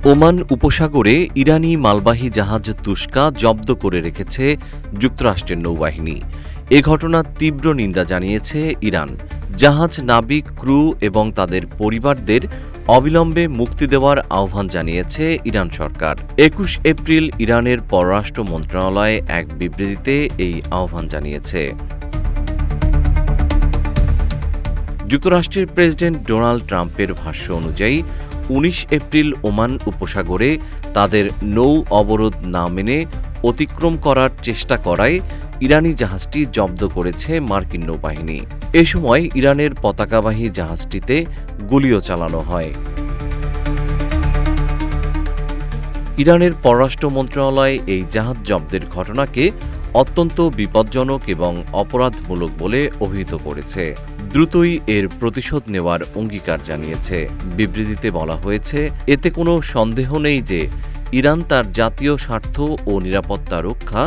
Oman উপসাগরে ইরানি মালবাহী জাহাজ তুস্কা জব্দ করে রেখেছে যুক্তরাষ্ট্রের নৌবাহিনী। এ ঘটনার তীব্র নিন্দা জানিয়েছে ইরান। জাহাজ নাবিক, ক্রু এবং তাদের পরিবারদের অবিলম্বে মুক্তি দেওয়ার আহ্বান জানিয়েছে ইরান সরকার। ২১ এপ্রিল ইরানের পররাষ্ট্র মন্ত্রণালয় এক বিবৃতিতে এই আহ্বান জানিয়েছে। যুক্তরাষ্ট্রের প্রেসিডেন্ট ডোনাল্ড ট্রাম্পের ভাষ্য অনুযায়ী ১৯ এপ্রিল ওমান উপসাগরে তাদের নৌ অবরোধ না মেনে অতিক্রম করার চেষ্টা করায় ইরানি জাহাজটি জব্দ করেছে মার্কিন নৌবাহিনী। এ সময় ইরানের পতাকাবাহী জাহাজটিতে গুলিও চালানো হয়। ইরানের পররাষ্ট্র মন্ত্রণালয় এই জাহাজ জব্দের ঘটনাকে অত্যন্ত বিপজ্জনক এবং অপরাধমূলক বলে অভিহিত করেছে। দ্রুতই এর প্রতিশোধ নেওয়ার অঙ্গীকার জানিয়েছে। বিবৃতিতে বলা হয়েছে, এতে কোনো সন্দেহ নেই যে ইরান তার জাতীয় স্বার্থ ও নিরাপত্তা রক্ষা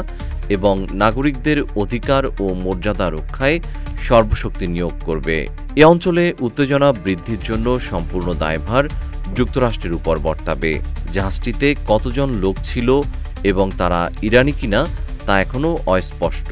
এবং নাগরিকদের অধিকার ও মর্যাদা রক্ষায় সর্বশক্তি নিয়োগ করবে। এ অঞ্চলে উত্তেজনা বৃদ্ধির জন্য সম্পূর্ণ দায়ভার যুক্তরাষ্ট্রের উপর বর্তাবে। জাহাজটিতে কতজন লোক ছিল এবং তারা ইরানি কিনা তা এখনও অস্পষ্ট।